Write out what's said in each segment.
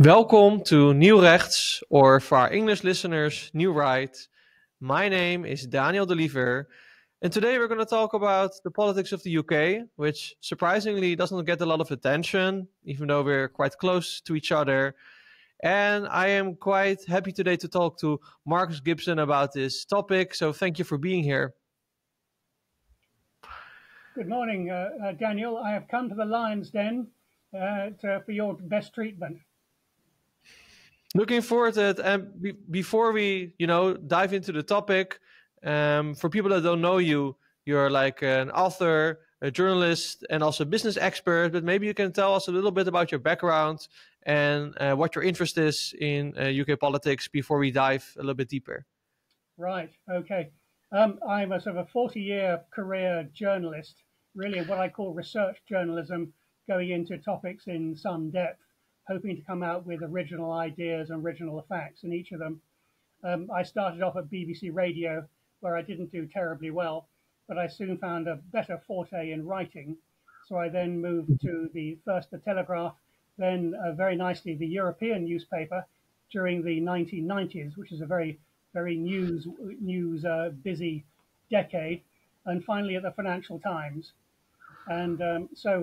Welcome to New Rechts, or for our English listeners, New Right. My name is Daniel de Liever, and today we're going to talk about the politics of the UK, which surprisingly doesn't get a lot of attention, even though we're quite close to each other. And I am quite happy today to talk to Marcus Gibson about this topic, so thank you for being here. Good morning, Daniel. I have come to the Lion's Den for your best treatment. Looking forward to it. And before we, dive into the topic, for people that don't know you, you're like an author, a journalist, and also a business expert. But maybe you can tell us a little bit about your background and what your interest is in UK politics before we dive a little bit deeper. Right. Okay. I'm a sort of a 40-year career journalist, really what I call research journalism, going into topics in some depth, hoping to come out with original ideas and original facts in each of them. I started off at BBC Radio, where I didn't do terribly well, but I soon found a better forte in writing. So I then moved to first the Telegraph, then very nicely the European newspaper during the 1990s, which is a very news busy decade, and finally at the Financial Times. And so,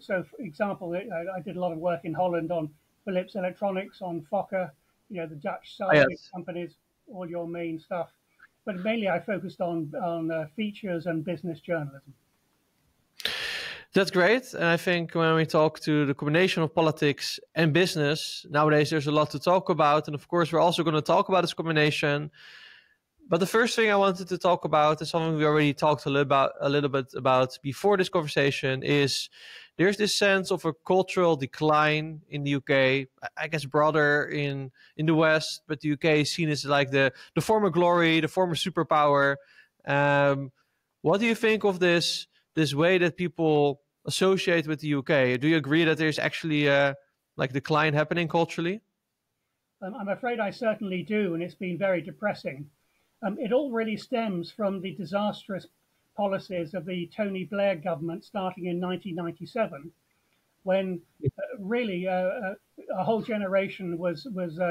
for example, I did a lot of work in Holland on Philips Electronics, on Fokker, the Dutch seismic companies, all your main stuff. But mainly I focused on features and business journalism. That's great. And I think when we talk to the combination of politics and business, nowadays there's a lot to talk about. And of course, we're also going to talk about this combination. But the first thing I wanted to talk about is something we already talked a little bit about before this conversation is there's this sense of a cultural decline in the UK, I guess broader in the West, but the UK is seen as like the former glory, the former superpower. What do you think of this way that people associate with the UK? Do you agree that there's actually a decline happening culturally? I'm afraid I certainly do, and it's been very depressing. It all really stems from the disastrous policies of the Tony Blair government starting in 1997, when really a whole generation was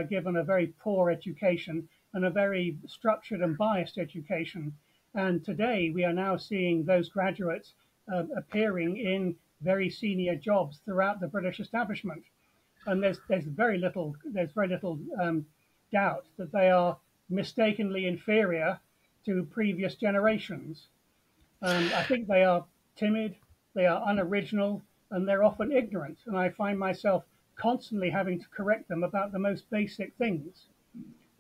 given a very poor education and a very structured and biased education. And today we are now seeing those graduates appearing in very senior jobs throughout the British establishment. And there's very little doubt that they are mistakenly inferior to previous generations. I think they are timid, they are unoriginal, and they're often ignorant. And I find myself constantly having to correct them about the most basic things.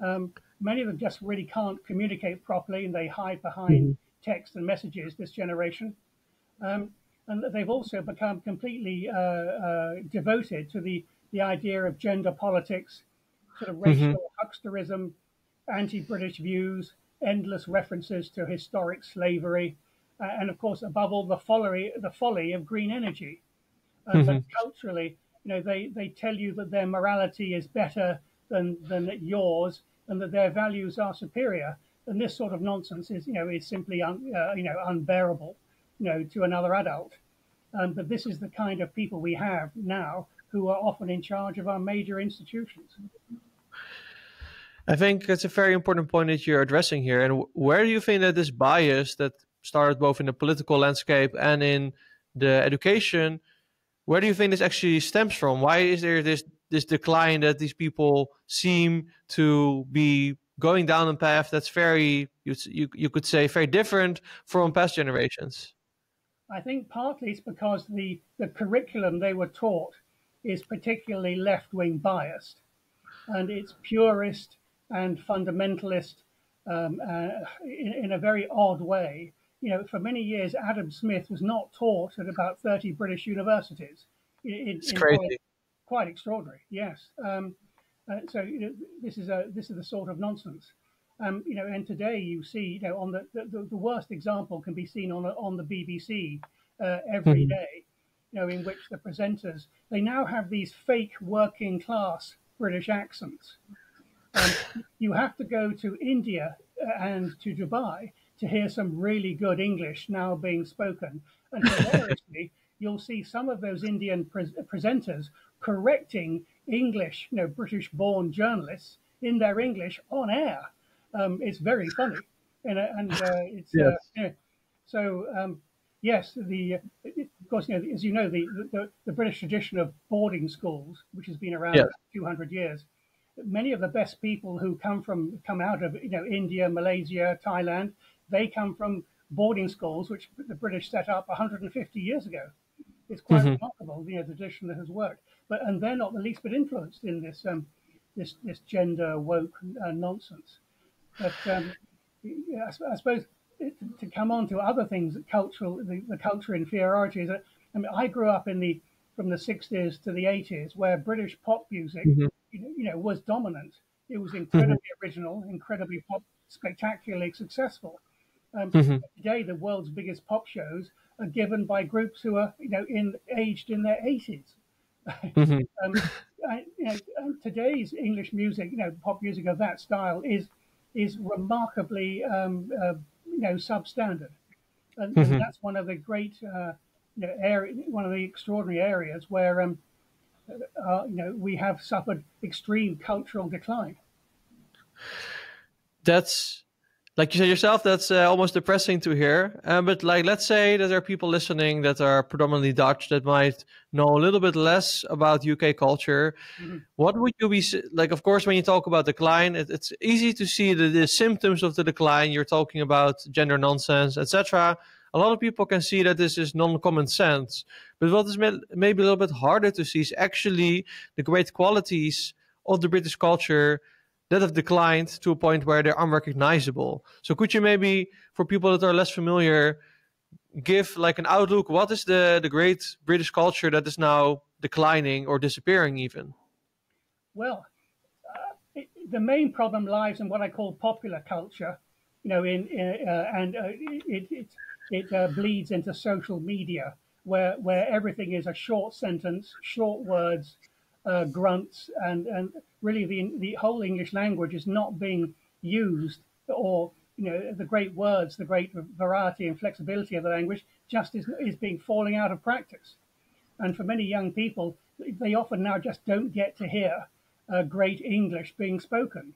Many of them just really can't communicate properly, and they hide behind text and messages, this generation. And they've also become completely devoted to the idea of gender politics, sort of racial hucksterism, anti-British views, endless references to historic slavery, and of course, above all, the folly of green energy. But culturally, they tell you that their morality is better than yours, and that their values are superior. And this sort of nonsense is simply unbearable, to another adult. But this is the kind of people we have now who are often in charge of our major institutions. I think it's a very important point that you're addressing here. And where do you think that this bias that started both in the political landscape and in the education, where do you think this actually stems from? Why is there this decline that these people seem to be going down a path that's very, you could say, very different from past generations? I think partly it's because the curriculum they were taught is particularly left-wing biased, and it's purist and fundamentalist in a very odd way. For many years, Adam Smith was not taught at about 30 British universities. It's crazy. Quite extraordinary, yes. So this is the sort of nonsense. And today you see, on the worst example can be seen on the BBC every day. In which the presenters, they now have these fake working class British accents. You have to go to India and to Dubai to hear some really good English now being spoken. And hilariously, you'll see some of those Indian presenters correcting English, British-born journalists in their English on air. It's very funny, it's Yes. so. Yes, of course, as you know, the British tradition of boarding schools, which has been around Yes. about 200 years, many of the best people who come out of India, Malaysia, Thailand, they come from boarding schools which the British set up 150 years ago. It's quite Hmm. remarkable, the tradition that has worked. And they're not the least bit influenced in this gender woke nonsense. But yeah, I suppose to come on to other things, the cultural inferiority is that, I mean, I grew up from the 60s to the 80s, where British pop music, Hmm. was dominant. It was Hmm. incredibly original, incredibly pop, spectacularly successful. Hmm. Today, the world's biggest pop shows are given by groups who are, aged in their 80s. Hmm. um, and today's English music, pop music of that style is remarkably, substandard, and Hmm. that's one of the great, one of the extraordinary areas where, we have suffered extreme cultural decline. That's like you said yourself. That's almost depressing to hear. But like, let's say that there are people listening that are predominantly Dutch that might know a little bit less about UK culture. Mhm. What would you be like? Of course, when you talk about decline, it's easy to see the symptoms of the decline. You're talking about gender nonsense, etc. A lot of people can see that this is non-common sense. But what is maybe a little bit harder to see is actually the great qualities of the British culture that have declined to a point where they're unrecognizable. So could you maybe, for people that are less familiar, give like an outlook? What is the great British culture that is now declining or disappearing even? Well, the main problem lies in what I call popular culture, and it bleeds into social media, where everything is a short sentence, short words, grunts, and really the whole English language is not being used, or the great words, the great variety and flexibility of the language just is being falling out of practice. And for many young people, they often now just don't get to hear great English being spoken.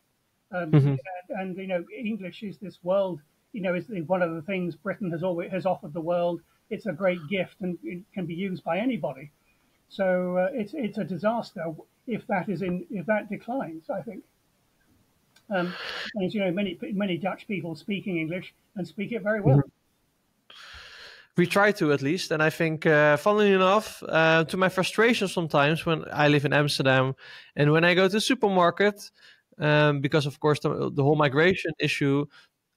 Hmm. And English is this world. Is one of the things Britain has offered the world. It's a great gift, and it can be used by anybody. So it's a disaster if that declines. I think. And as you know, many Dutch people speaking English and speak it very well. We try to at least, and I think, funnily enough, to my frustration sometimes when I live in Amsterdam and when I go to the supermarket, because of course the whole migration issue,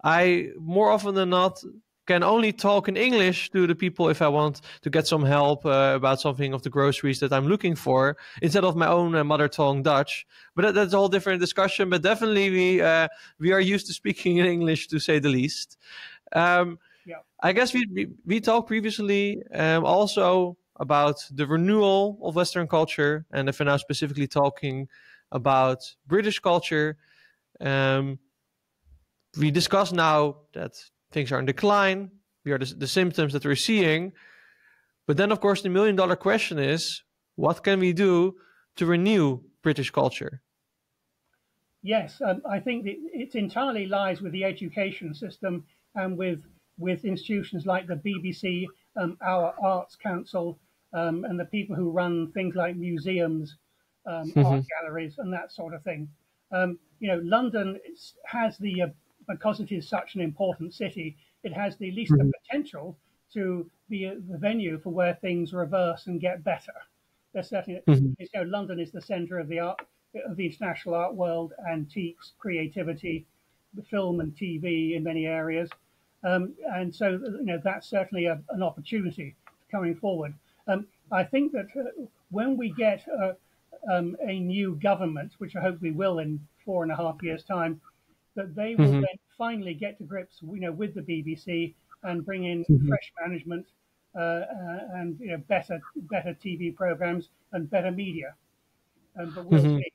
I more often than not can only talk in English to the people if I want to get some help about something of the groceries that I'm looking for, instead of my own mother tongue Dutch. But that's a whole different discussion. But definitely we are used to speaking in English, to say the least. Um, Yeah. I guess we talked previously also about the renewal of Western culture, and if we're now specifically talking about British culture, um, we discussed now that things are in decline. We are the symptoms that we're seeing, but then of course the million-dollar question is, what can we do to renew British culture? Yes, I think it entirely lies with the education system and with institutions like the BBC, our Arts Council, and the people who run things like museums, art Hmm. galleries, and that sort of thing. London has because it is such an important city, it has at least the Hmm. potential to be the venue for where things reverse and get better. There's certainly, Hmm. London is the centre of the international art world, antiques, creativity, the film and TV in many areas, and so that's certainly an opportunity coming forward. I think that when we get a new government, which I hope we will in 4.5 years' time, that they will Hmm. then finally get to grips, with the BBC and bring in Hmm. fresh management, and better TV programs and better media. But we'll Hmm. see.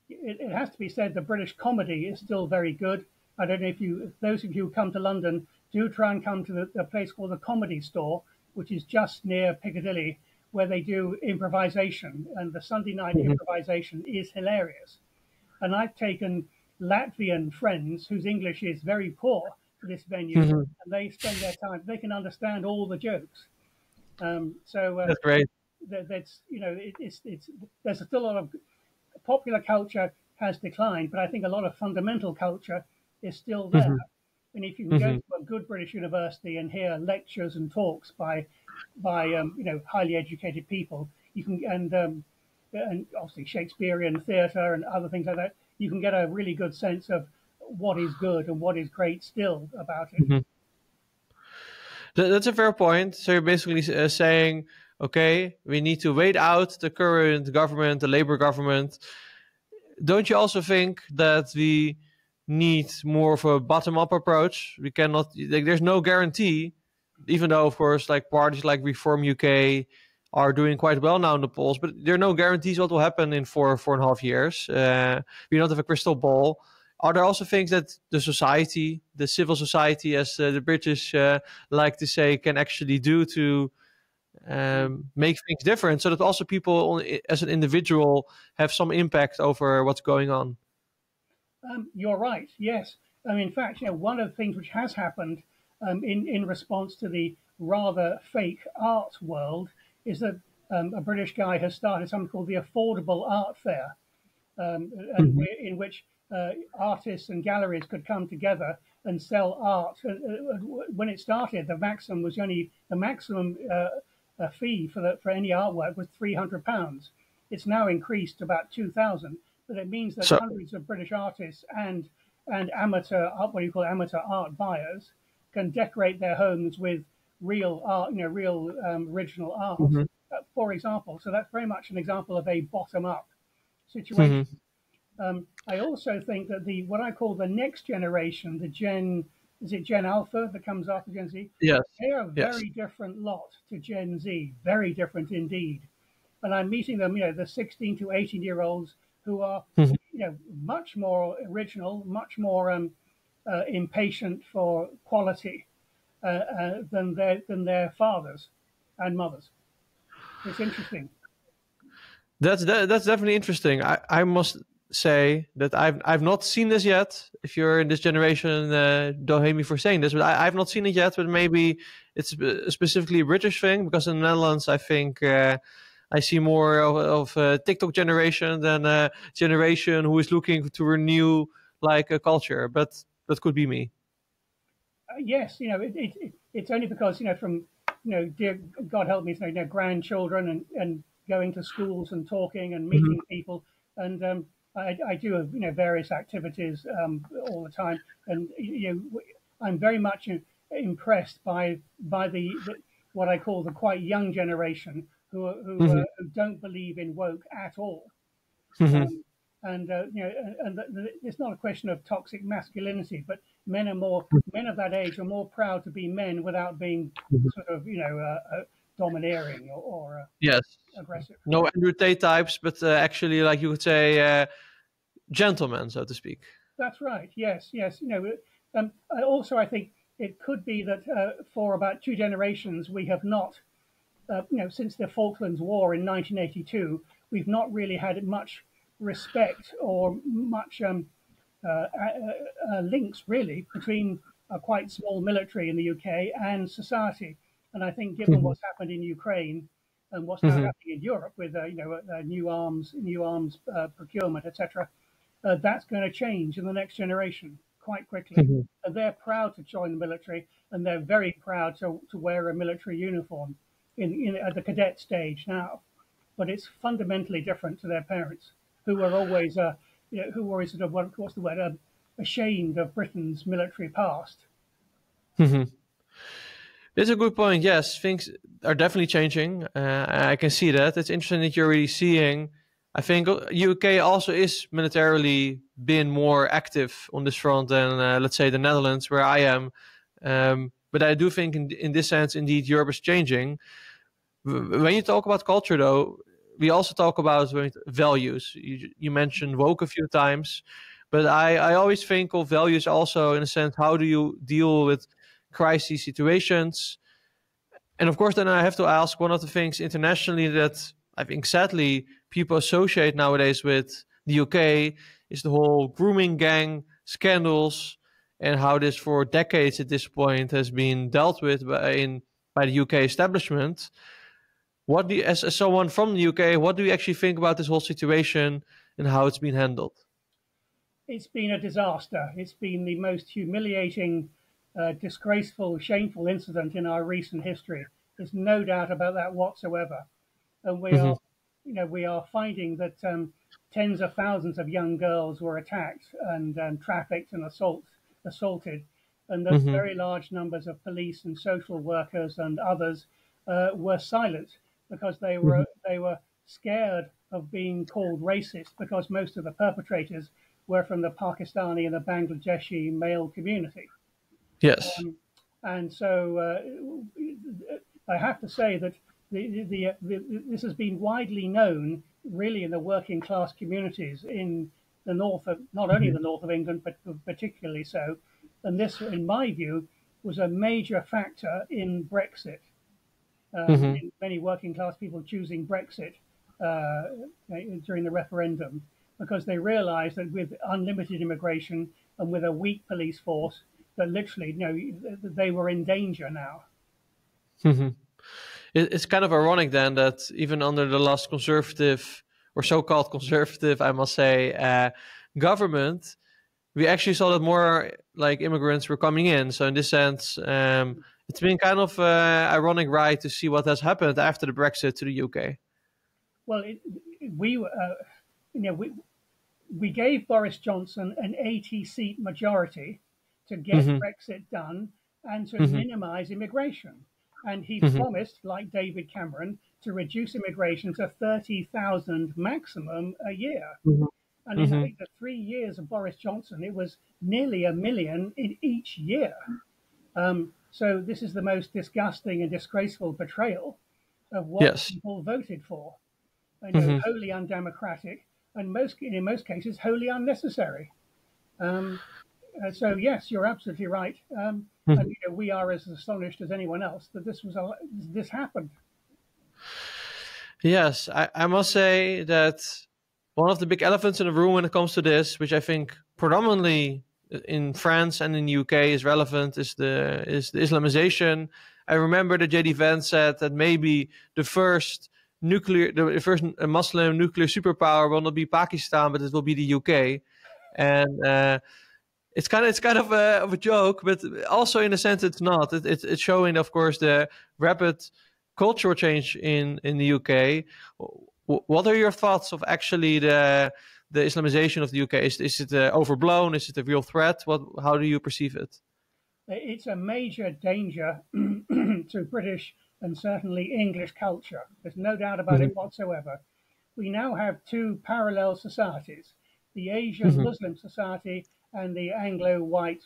It has to be said the British comedy is still very good. I don't know if those of you who come to London, do try and come to a place called the Comedy Store, which is just near Piccadilly, where they do improvisation, and the Sunday night improvisation is hilarious. And I've taken Latvian friends whose English is very poor to this venue, and they spend their time. They can understand all the jokes. That's great. That's it's there's still a lot of popular culture has declined, but I think a lot of fundamental culture is still there. And if you can go to a good British university and hear lectures and talks by highly educated people, you can and obviously Shakespearean theatre and other things like that, you can get a really good sense of what is good and what is great still about it. That's a fair point. So you're basically saying, okay, we need to wait out the current government, the Labour government. Don't you also think that we need more of a bottom-up approach? We cannot, like, there's no guarantee, even though, of course, like parties like Reform UK are doing quite well now in the polls, but there are no guarantees what will happen in 4.5 years. We don't have a crystal ball. Are there also things that the society, the civil society, as the British like to say, can actually do to make things different, so that also people as an individual have some impact over what's going on? You're right. Yes. In fact, one of the things which has happened in response to the rather fake art world is that a British guy has started something called the Affordable Art Fair, in which artists and galleries could come together and sell art. When it started, the maximum fee for any artwork was £300. It's now increased to about 2,000, but it means that hundreds of British artists and amateur art buyers can decorate their homes with real art, real original art, for example. So that's very much an example of a bottom-up situation. I also think that what I call the next generation, is it Gen Alpha that comes after Gen Z? Yes. They are a very different lot to Gen Z, very different indeed. And I'm meeting them, the 16 to 18-year-olds who are, much more original, much more impatient for quality than their fathers and mothers. It's interesting. That's definitely interesting. I must say that I've not seen this yet. If you're in this generation, don't hate me for saying this, but I've not seen it yet. But maybe it's specifically a British thing, because in the Netherlands, I think I see more of a TikTok generation than a generation who is looking to renew like a culture. But that could be me. Yes, it's only because from dear God help me, grandchildren and going to schools and talking and meeting people, and I do various activities all the time, and I'm very much impressed by the what I call the quite young generation who don't believe in woke at all. It's not a question of toxic masculinity, but men of that age are more proud to be men without being sort of domineering or yes, aggressive. No Andrew Tate types, but actually, like you would say, gentlemen, so to speak. That's right. Yes. Also, I think it could be that for about 2 generations we have not, since the Falklands War in 1982, we've not really had much respect or much links really between a quite small military in the UK and society. And I think given what's happened in Ukraine and what's now happening in Europe with new arms procurement, etc., that's going to change in the next generation quite quickly. And they're proud to join the military, and they're very proud to wear a military uniform at the cadet stage now. But it's fundamentally different to their parents, who were always sort of what's the word, ashamed of Britain's military past. It's a good point. Yes, things are definitely changing. I can see that. It's interesting that you're really seeing. I think UK also is militarily been more active on this front than, let's say, the Netherlands, where I am. But I do think in this sense, indeed, Europe is changing. When you talk about culture, though, we also talk about values. You mentioned woke a few times, but I always think of values also in a sense, how do you deal with crisis situations? And of course, then I have to ask, one of the things internationally that I think sadly people associate nowadays with the UK is the whole grooming gang scandals, and how this for decades at this point has been dealt with by the UK establishment. What do you, as someone from the UK, what do you actually think about this whole situation and how it's been handled? It's been a disaster. It's been the most humiliating, disgraceful, shameful incident in our recent history. There's no doubt about that whatsoever. And we are finding that tens of thousands of young girls were attacked and trafficked and assaulted, and that very large numbers of police and social workers and others were silent because they were scared of being called racist, because most of the perpetrators were from the Pakistani and the Bangladeshi male community. Yes. And so I have to say that this has been widely known, really, in the working class communities in the north of, not only the north of England, but particularly so. And this, in my view, was a major factor in Brexit. In many working class people choosing Brexit during the referendum, because they realised that with unlimited immigration and with a weak police force, that literally, they were in danger now. It's kind of ironic then that even under the last conservative, or so-called conservative, I must say, government, we actually saw that more like immigrants were coming in. So in this sense, it's been kind of ironic, right, to see what has happened after the Brexit to the UK. Well, we gave Boris Johnson an 80-seat majority to get Brexit done and to minimise immigration. And he promised, like David Cameron, to reduce immigration to 30,000 maximum a year. And in I think the 3 years of Boris Johnson, it was nearly 1 million in each year. So this is the most disgusting and disgraceful betrayal of what people voted for. Wholly undemocratic, and in most cases, wholly unnecessary. So yes, you're absolutely right. And we are as astonished as anyone else that this happened. Yes, I must say that one of the big elephants in the room when it comes to this, which I think predominantly in France and in the UK is relevant, is the Islamization. I remember that JD Vance said that maybe the first Muslim nuclear superpower will not be Pakistan, but it will be the UK. And it's kind of a joke, but also in a sense it's not. It's showing, of course, the rapid cultural change in the UK. What are your thoughts of actually the Islamization of the UK? Is it overblown? Is it a real threat? How do you perceive it? It's a major danger to British and certainly English culture. There's no doubt about it whatsoever. We now have two parallel societies, the Asian Muslim society and the Anglo-white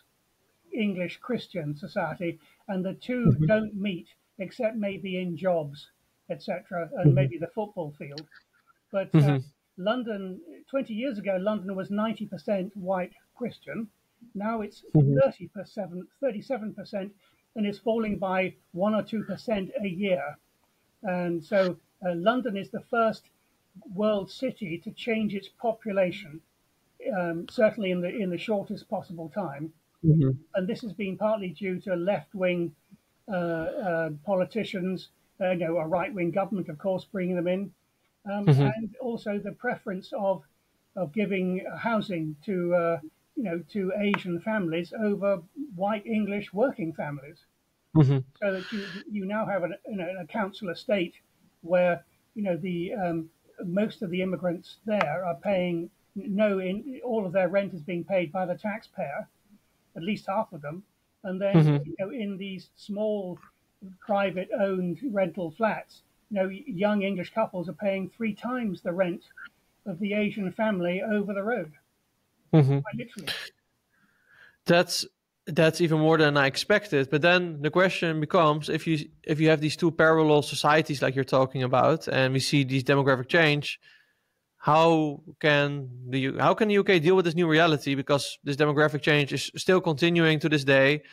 English Christian society, and the two don't meet except maybe in jobs, etc., and maybe the football field. But London, 20 years ago, London was 90% white Christian. Now it's 37%, and it's falling by 1 or 2% a year. And so London is the first world city to change its population, certainly in the shortest possible time. And this has been partly due to left-wing politicians, a right-wing government, of course, bringing them in, and also the preference of giving housing to Asian families over white English working families. So that you now have a council estate where most of the immigrants there are paying all of their rent is being paid by the taxpayer, at least half of them, and then in these small private owned rental flats, young English couples are paying 3 times the rent of the Asian family over the road. Quite literally. That's even more than I expected. But then the question becomes, if you have these two parallel societies like you're talking about, and we see these demographic change, how can the UK deal with this new reality? Because this demographic change is still continuing to this day.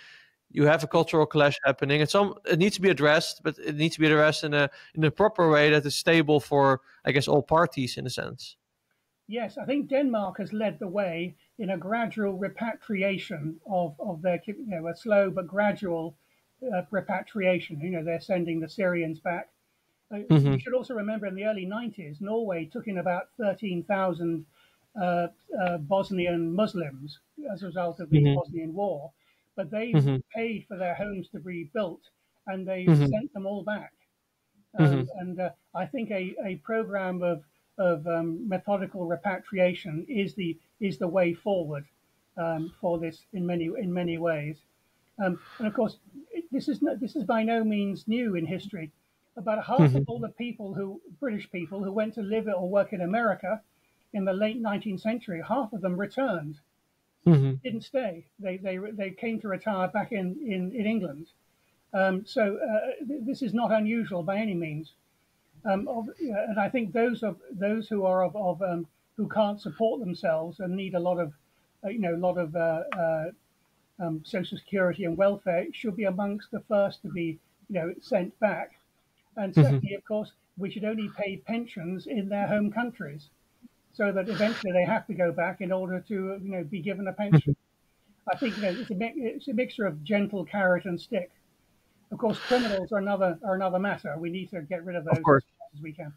you have a cultural clash happening. It needs to be addressed, but it needs to be addressed in a proper way that is stable for, I guess, all parties in a sense. Yes, I think Denmark has led the way in a gradual repatriation of their, a slow but gradual repatriation. They're sending the Syrians back. You should also remember in the early 90s, Norway took in about 13,000 Bosnian Muslims as a result of the Bosnian War, but they paid for their homes to be built, and they sent them all back. And I think a program of methodical repatriation is the way forward for this in many ways. And of course, this is by no means new in history. About half of all the British people who went to live or work in America in the late 19th century, half of them returned, didn't stay. They came to retire back in England. So this is not unusual by any means. And I think those who are who can't support themselves and need a lot of social security and welfare should be amongst the first to be sent back. And secondly, of course, we should only pay pensions in their home countries, so that eventually they have to go back in order to be given a pension. I think it's a mixture of gentle carrot and stick. Of course, criminals are another matter. We need to get rid of those as fast as we can.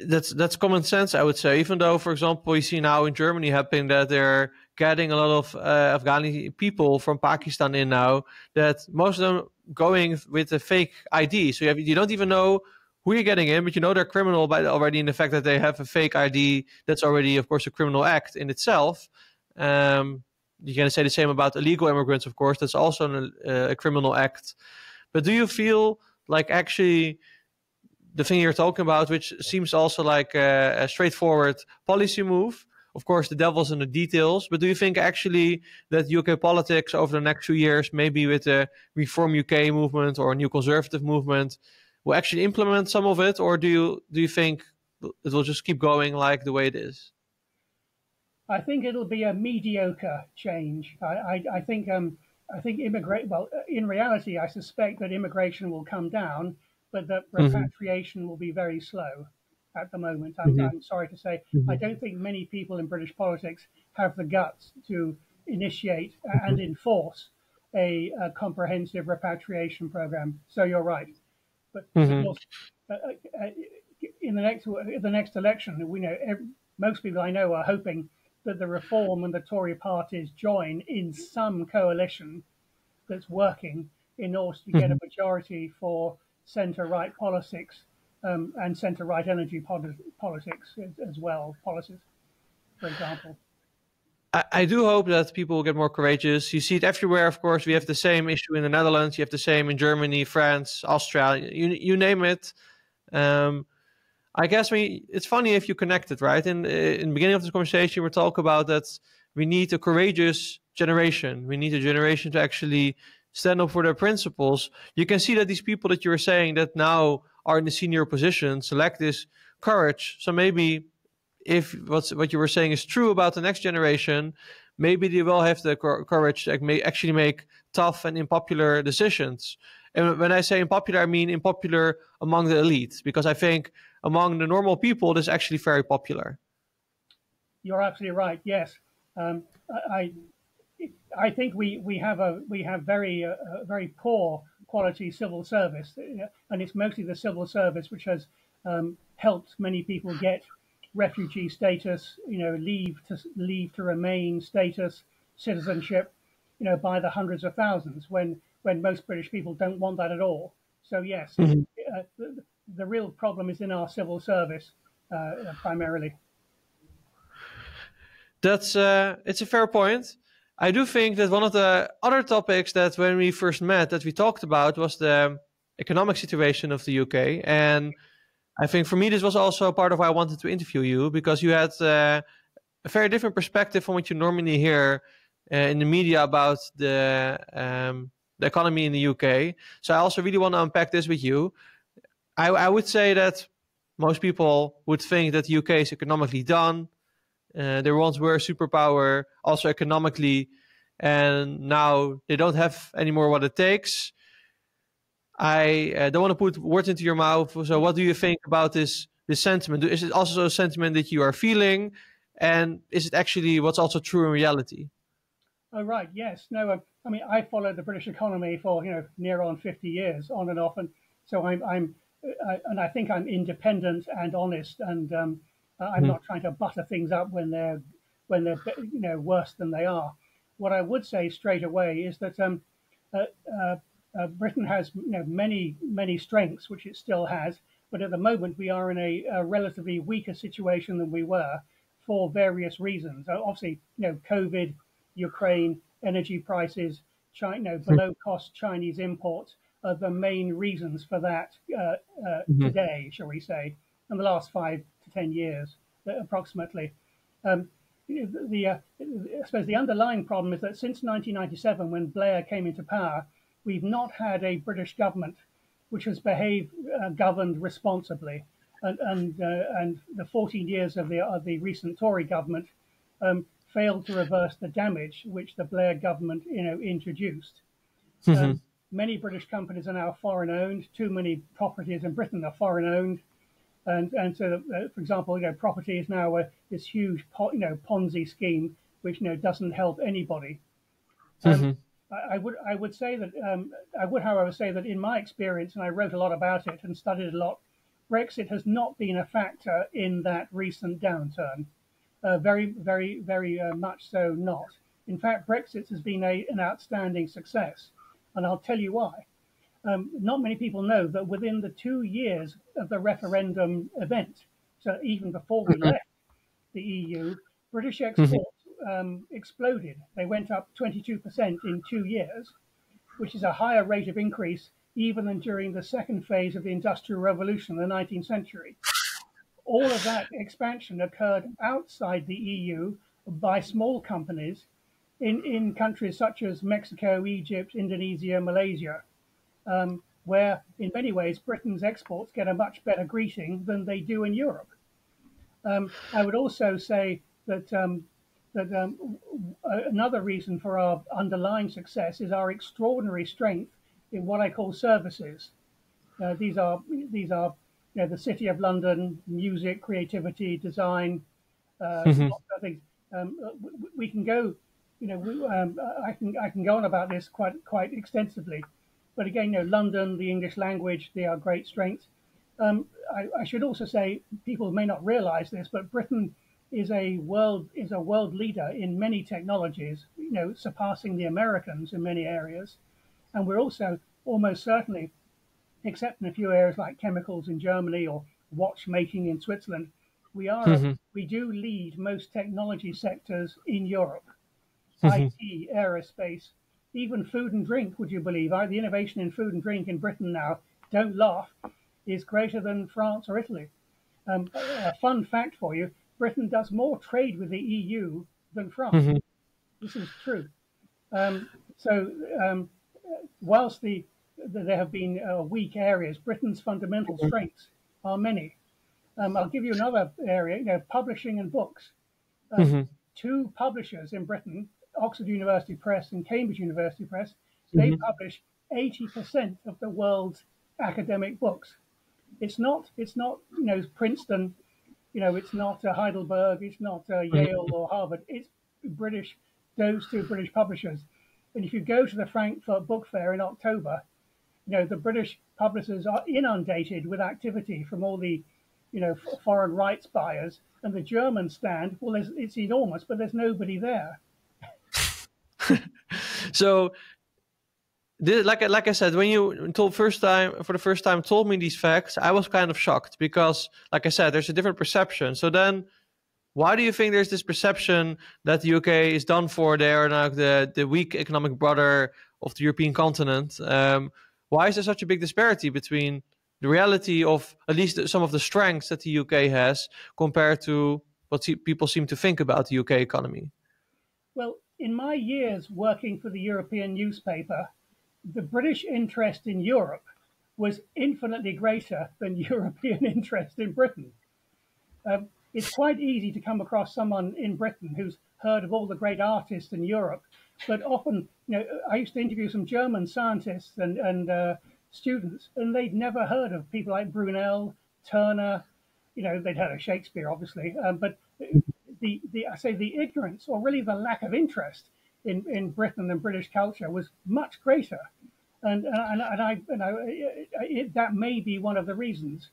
That's common sense, I would say. Even though, for example, we see now in Germany happening that they're getting a lot of Afghani people from Pakistan in now, that most of them going with a fake ID. So you don't even know who you're getting in, but they're criminal already in the fact that they have a fake ID. That's already, of course, a criminal act in itself. You can say the same about illegal immigrants, of course. That's also a criminal act. But do you feel like actually the thing you're talking about, which seems also like a straightforward policy move, of course, the devil's in the details, but do you think actually that UK politics over the next few years, maybe with the Reform UK movement or a new conservative movement, will actually implement some of it? Or do you think it will just keep going like the way it is? I think it'll be a mediocre change. I think Well, in reality, I suspect that immigration will come down, but that repatriation will be very slow at the moment. I'm sorry to say, I don't think many people in British politics have the guts to initiate and enforce a comprehensive repatriation program. So you're right. But of course, in the next election, we know most people I know are hoping that the Reform and the Tory parties join in some coalition that's working in order to get a majority for centre-right politics and centre-right energy politics as well, policies, for example. I do hope that people will get more courageous. You see it everywhere, of course. We have the same issue in the Netherlands. You have the same in Germany, France, Austria, you name it. I guess it's funny if you connect it, right? In the beginning of this conversation, we're talking about that we need a courageous generation. We need a generation to actually stand up for their principles. You can see that these people that you were saying that now are in the senior position select this courage. So maybe if what you were saying is true about the next generation, maybe they will have the courage to actually make tough and unpopular decisions. And when I say unpopular, I mean unpopular among the elite, because I think among the normal people, it is actually very popular. You're absolutely right. Yes, I think we have very poor quality civil service, and it's mostly the civil service which has helped many people get refugee status, leave to remain status, citizenship, by the hundreds of thousands, when most British people don't want that at all. So yes, the real problem is in our civil service primarily. It's a fair point. I do think that one of the other topics that when we first met that we talked about was the economic situation of the UK. And I think for me, this was also part of why I wanted to interview you, because you had a very different perspective from what you normally hear in the media about the economy in the UK. So I also really want to unpack this with you. I would say that most people would think that the UK is economically done. They once were a superpower. Also economically, and now they don't have anymore what it takes. I don't want to put words into your mouth. So what do you think about this sentiment? Is it also a sentiment that you are feeling? And is it actually what's also true in reality? Oh, right. Yes. No. I mean, I followed the British economy for near on 50 years, on and off, and so and I think I'm independent and honest, and I'm not trying to butter things up when they're worse than they are. What I would say straight away is that uh, Britain has many strengths, which it still has, but at the moment we are in a relatively weaker situation than we were for various reasons. Obviously, COVID, Ukraine, energy prices, China, below cost Chinese imports are the main reasons for that Mhm. today, shall we say, in the last 5 to 10 years, approximately. Um, I suppose the underlying problem is that since 1997, when Blair came into power, we've not had a British government which has governed responsibly, and the 14 years of the recent Tory government failed to reverse the damage which the Blair government introduced. Um, Mhm. Many British companies are now foreign owned. Too many properties in Britain are foreign owned, and so, for example, property is now this huge Ponzi scheme which doesn't help anybody. Um, Mhm. I would say that I would, however, say that in my experience, and I wrote a lot about it and studied a lot, Brexit has not been a factor in that recent downturn. Very much so not. In fact, Brexit has been an outstanding success, and I'll tell you why. Not many people know that within the 2 years of the referendum event, so even before we Mhm. left the EU, British Mhm. exports exploded. They went up 22% in 2 years, which is a higher rate of increase even than during the second phase of the Industrial Revolution in the 19th century. All of that expansion occurred outside the EU by small companies in countries such as Mexico, Egypt, Indonesia, Malaysia, where in many ways Britain's exports get a much better greeting than they do in Europe. I would also say that another reason for our underlying success is our extraordinary strength in what I call services. These are the City of London, music, creativity, design, Mhm. lots of things. We can go, I can go on about this quite extensively, but again, London, the English language, they are great strengths. I should also say people may not realise this, but Britain is a world leader in many technologies, surpassing the Americans in many areas, and we're also almost certainly, except in a few areas like chemicals in Germany or watchmaking in Switzerland, Mhm. we do lead most technology sectors in Europe. Mhm. IT, aerospace, even food and drink. Would you believe the innovation in food and drink in Britain now? Don't laugh, is greater than France or Italy. A fun fact for you: Britain does more trade with the EU than France. Mhm. This is true. Um, so whilst there have been weak areas, Britain's fundamental strengths are many. I'll give you another area, publishing and books. Um, Mhm. Two publishers in Britain, Oxford University Press and Cambridge University Press, they Mhm. publish 80% of the world's academic books. It's not Princeton, it's not Heidelberg, it's not Yale or Harvard. It's British, those two British publishers. And if you go to the Frankfurt Book Fair in October, the British publishers are inundated with activity from all the, foreign rights buyers. And the German stand, well, it's enormous, but there's nobody there. So, like I said, when you told for the first time told me these facts, I was kind of shocked because, like I said, there's a different perception. So then, why do you think there's this perception that the UK is done for? They are now the weak economic brother of the European continent. Why is there such a big disparity between the reality of at least some of the strengths that the UK has compared to what people seem to think about the UK economy? Well, in my years working for the European newspaper, the British interest in Europe was infinitely greater than European interest in Britain. It's quite easy to come across someone in Britain who's heard of all the great artists in Europe, but often, I used to interview some German scientists and students, and they'd never heard of people like Brunel, Turner. They'd heard of Shakespeare, obviously, but the ignorance, or really the lack of interest in Britain and British culture, was much greater, and that may be one of the reasons.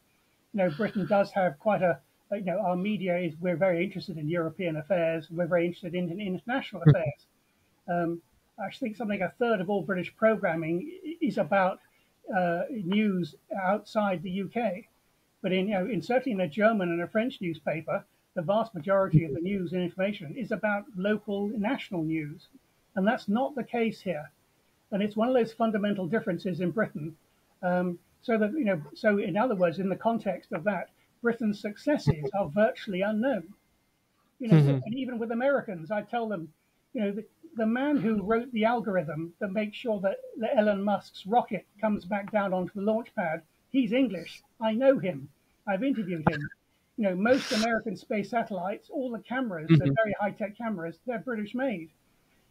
Britain does have quite our media we're very interested in European affairs, we're very interested in international affairs. I think something a third of all British programming is about news outside the UK. But certainly in a German and a French newspaper, the vast majority of the news and information is about local national news. And that's not the case here. And it's one of those fundamental differences in Britain. So in other words, in the context of that, Britain's successes are virtually unknown. And even with Americans, I tell them, the man who wrote the algorithm that makes sure that Elon Musk's rocket comes back down onto the launch pad, he's English. I know him. I've interviewed him. Most American space satellites, all the cameras, the very high-tech cameras, they're British made.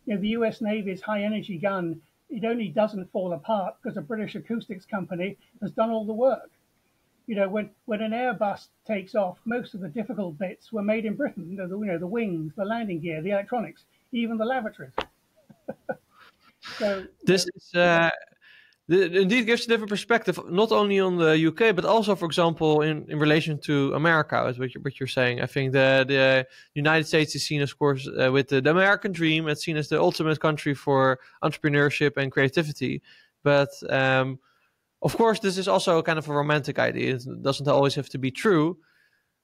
The US Navy's high-energy gun, it only doesn't fall apart because a British acoustics company has done all the work. When an Airbus takes off, most of the difficult bits were made in Britain. The wings, the landing gear, the electronics, even the lavatories. So this is indeed gives a different perspective, not only on the UK, but also, for example, in relation to America, is what you're saying. I think the United States is seen, of course, with the American dream. It's seen as the ultimate country for entrepreneurship and creativity. But of course, this is also kind of a romantic idea. It doesn't always have to be true.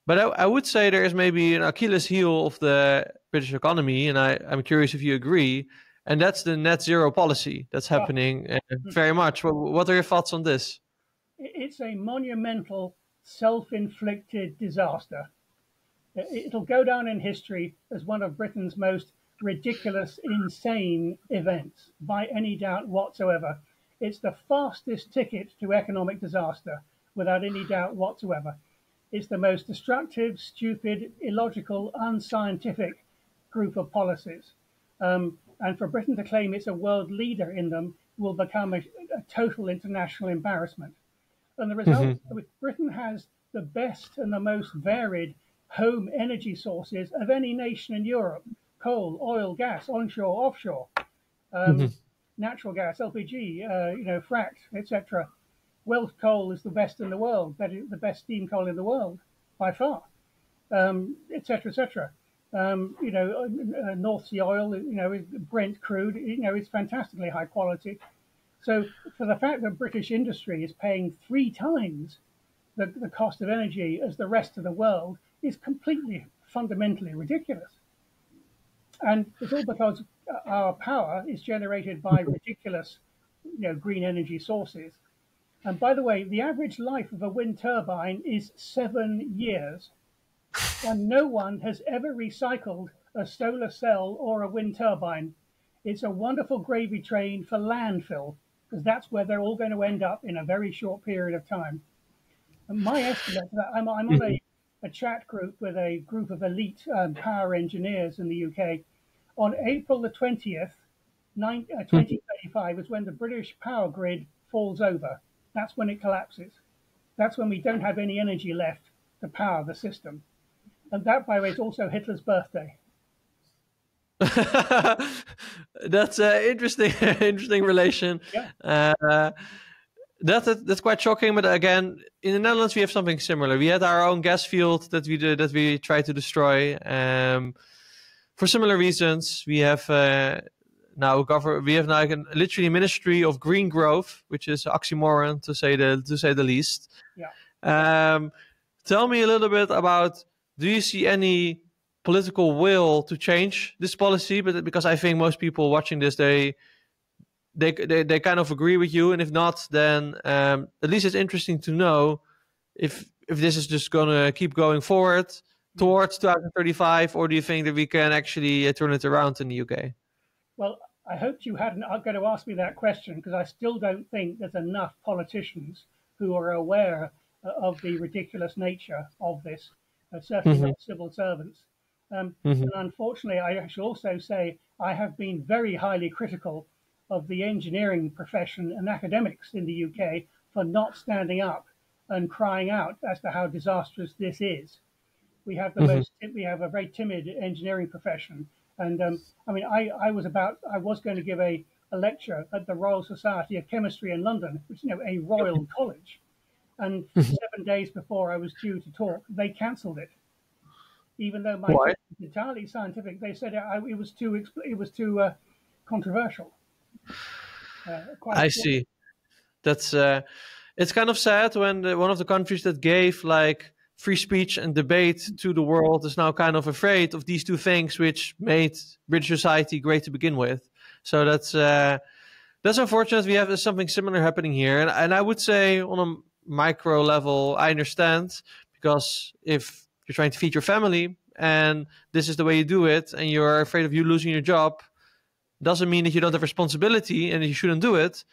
But I would say there is maybe an Achilles heel of the British economy, and I'm curious if you agree, and that's the net zero policy that's happening very much. What are your thoughts on this? It's a monumental, self-inflicted disaster. It'll go down in history as one of Britain's most ridiculous, insane events, by any doubt whatsoever. It's the fastest ticket to economic disaster, without any doubt whatsoever. It's the most destructive, stupid, illogical, unscientific group of policies. And for Britain to claim it's a world leader in them will become a total international embarrassment. And the result, Britain has the best and the most varied home energy sources of any nation in Europe: coal, oil, gas, onshore, offshore, natural gas, LPG, fracked, etc. Welsh coal is the best in the world, the best steam coal in the world by far, etc., etc. North Sea oil, Brent crude, it's fantastically high quality. So for the fact that British industry is paying 3 times the cost of energy as the rest of the world is completely, fundamentally ridiculous. And it's all because our power is generated by ridiculous, green energy sources. And by the way, the average life of a wind turbine is 7 years. And no one has ever recycled a solar cell or a wind turbine. It's a wonderful gravy train for landfill, because that's where they're all going to end up in a very short period of time. And my estimate, I'm on a chat group with a group of elite power engineers in the UK. On April the 20th, 2035 is when the British power grid falls over. That's when it collapses. That's when we don't have any energy left to power the system. And that, by the way, is also Hitler's birthday. That's an interesting relation. Yeah. That's quite shocking. But again, in the Netherlands, we have something similar. We had our own gas field that we tried to destroy. For similar reasons, we have now literally Ministry of Green Growth, which is oxymoron to say the least. Yeah. Tell me a little bit about. Do you see any political will to change this policy? But because I think most people watching this, they kind of agree with you, and if not, then at least it's interesting to know if this is just gonna keep going forward towards 2035, or do you think that we can actually turn it around in the UK? Well, I hoped you hadn't going to ask me that question, because I still don't think there's enough politicians who are aware of the ridiculous nature of this. Certainly not civil servants. And unfortunately, I should also say I have been very highly critical of the engineering profession and academics in the UK for not standing up and crying out as to how disastrous this is. We have we have a very timid engineering profession, and I mean, I was going to give a lecture at the Royal Society of Chemistry in London, which is a royal college, and 7 days before I was due to talk, they cancelled it, even though my Why? talk was entirely scientific. They said it was too controversial. Quite. I see. That's it's kind of sad when one of the countries that gave like free speech and debate to the world is now kind of afraid of these two things, which made British society great to begin with. So that's unfortunate. We have something similar happening here, and I would say on a micro level, I understand because if you're trying to feed your family and this is the way you do it, and you're afraid of you losing your job, doesn't mean that you don't have responsibility and you shouldn't do it.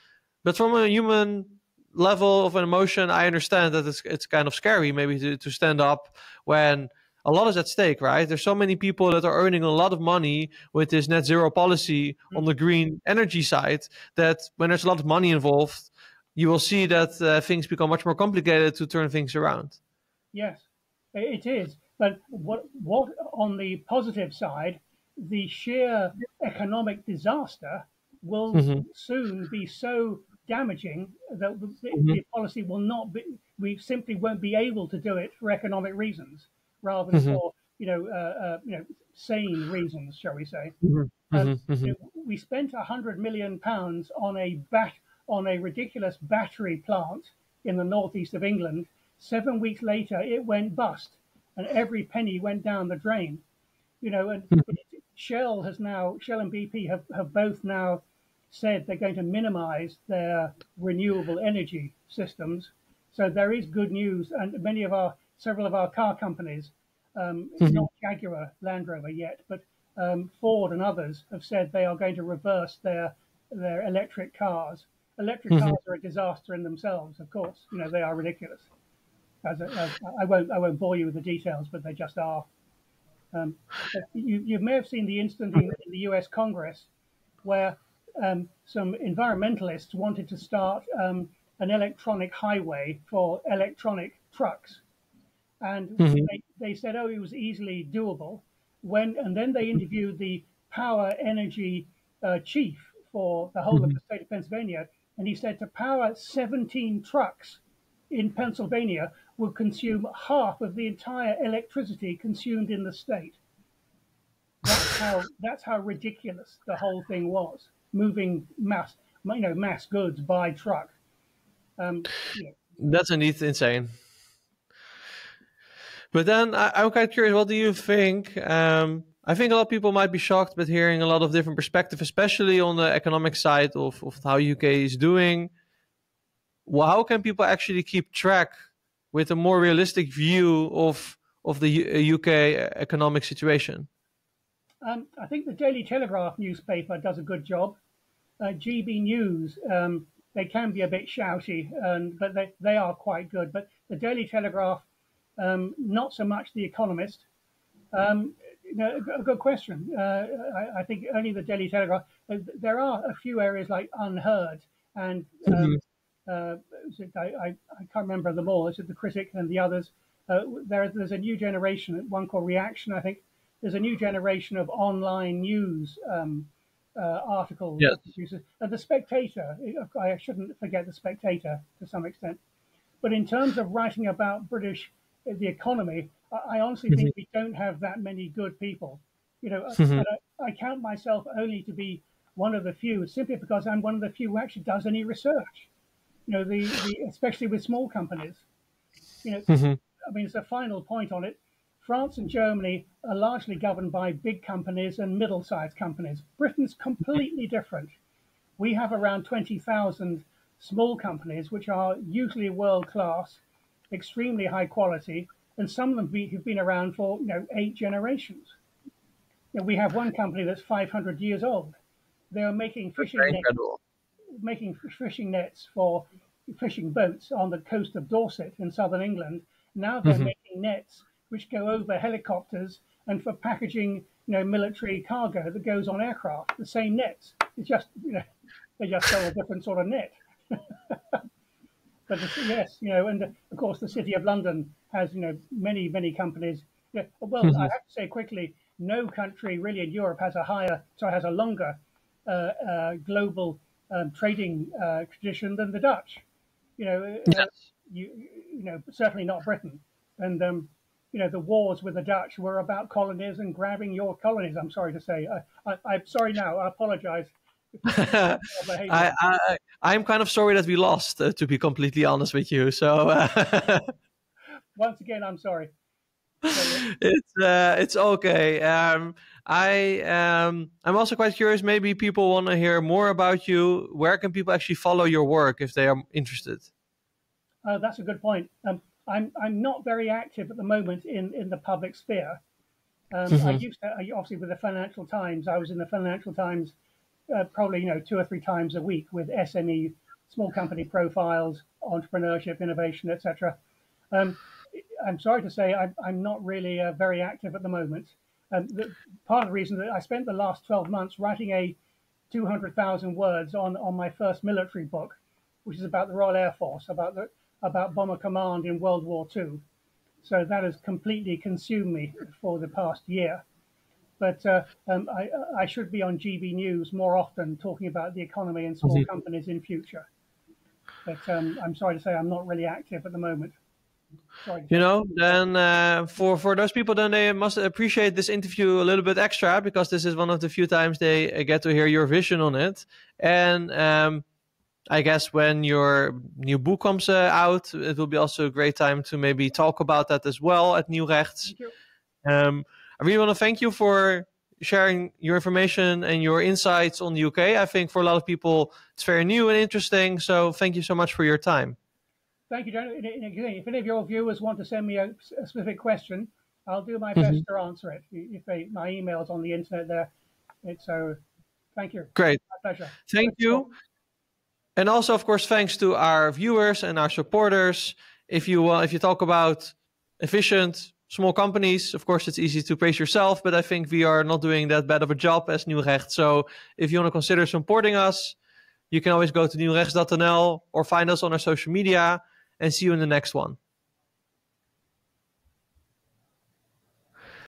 But from a human level of an emotion, I understand that it's kind of scary maybe to stand up when a lot is at stake, right? There's so many people that are earning a lot of money with this net zero policy on the green energy side that when there's a lot of money involved, you will see that things become much more complicated to turn things around. Yes, it is. But what on the positive side, the sheer economic disaster will soon be so damaging that the policy will not be. We simply won't be able to do it for economic reasons, rather than for sane reasons, shall we say? We spent £100 million on a ridiculous battery plant in the northeast of England. 7 weeks later, it went bust, and every penny went down the drain. And Shell and BP have both now said they're going to minimize their renewable energy systems. So there is good news, and several of our car companies, not Jaguar Land Rover yet, but Ford and others have said they are going to reverse their electric cars. Electric cars are a disaster in themselves, of course. They are ridiculous. I won't bore you with the details, but they just are. You may have seen the incident in the U.S. Congress where some environmentalists wanted to start an electronic highway for electronic trucks, and they said, "Oh, it was easily doable." And then they interviewed the power energy chief for the whole of the state of Pennsylvania, and he said to power 17 trucks in Pennsylvania would consume half of the entire electricity consumed in the state. That's how ridiculous the whole thing was. Moving mass goods by truck. That's indeed insane. But then I'm kind of curious, what do you think? I think a lot of people might be shocked with hearing a lot of different perspectives, especially on the economic side of how UK is doing. Well, how can people actually keep track with a more realistic view of the UK economic situation? I think the Daily Telegraph newspaper does a good job. GB News, they can be a bit shouty, but they are quite good. But the Daily Telegraph, not so much The Economist. A good question. I think only the Daily Telegraph. There are a few areas like Unheard and I can't remember them all. Is it the Critic and the others? There's a new generation, one called Reaction, I think. There's a new generation of online news article producers. The Spectator, I shouldn't forget the Spectator to some extent. But in terms of writing about the economy, I honestly think we don't have that many good people. I count myself only to be one of the few, simply because I'm one of the few who actually does any research. Especially with small companies. I mean, it's a final point on it. France and Germany are largely governed by big companies and middle-sized companies. Britain's completely different. We have around 20,000 small companies, which are usually world-class, extremely high quality, and some of them have been around for 8 generations. We have one company that's 500 years old. They are making fishing nets for fishing boats on the coast of Dorset in southern England. Now they're making nets which go over helicopters and for packaging, military cargo that goes on aircraft. The same nets. It's just, they just sell a different sort of net. But yes, and of course the City of London has, many, many companies. Well, I have to say quickly, no country really in Europe has a longer global trading tradition than the Dutch. Yes. Certainly not Britain. And the wars with the Dutch were about colonies and grabbing your colonies. I'm sorry to say. I'm sorry now. I apologize. I'm kind of sorry that we lost, to be completely honest with you. So once again, I'm sorry. It's okay. I'm also quite curious. Maybe people want to hear more about you. Where can people actually follow your work if they are interested? That's a good point. I'm not very active at the moment in the public sphere. I used to, obviously, with the Financial Times. I was in the Financial Times probably 2 or 3 times a week with SME, small company profiles, entrepreneurship, innovation, etc. I'm sorry to say I'm not really very active at the moment. Part of the reason that I spent the last 12 months writing a 200,000 words on my first military book, which is about the Royal Air Force, about bomber command in World War II. So that has completely consumed me for the past year. But I should be on GB News more often talking about the economy and small companies in future. But I'm sorry to say I'm not really active at the moment. Then for those people, then they must appreciate this interview a little bit extra, because this is one of the few times they get to hear your vision on it. And I guess when your new book comes out, it will be also a great time to maybe talk about that as well at Nieuw Rechts. Thank you. I really want to thank you for sharing your information and your insights on the UK. I think for a lot of people, it's very new and interesting. So thank you so much for your time. Thank you, John. If any of your viewers want to send me a specific question, I'll do my best to answer it. My email's on the internet there. Thank you. Great. My pleasure. Thank you. And also, of course, thanks to our viewers and our supporters. If you talk about efficient small companies, of course, it's easy to praise yourself, but I think we are not doing that bad of a job as Nieuw Rechts. So if you want to consider supporting us, you can always go to nieuwrechts.nl or find us on our social media, and see you in the next one.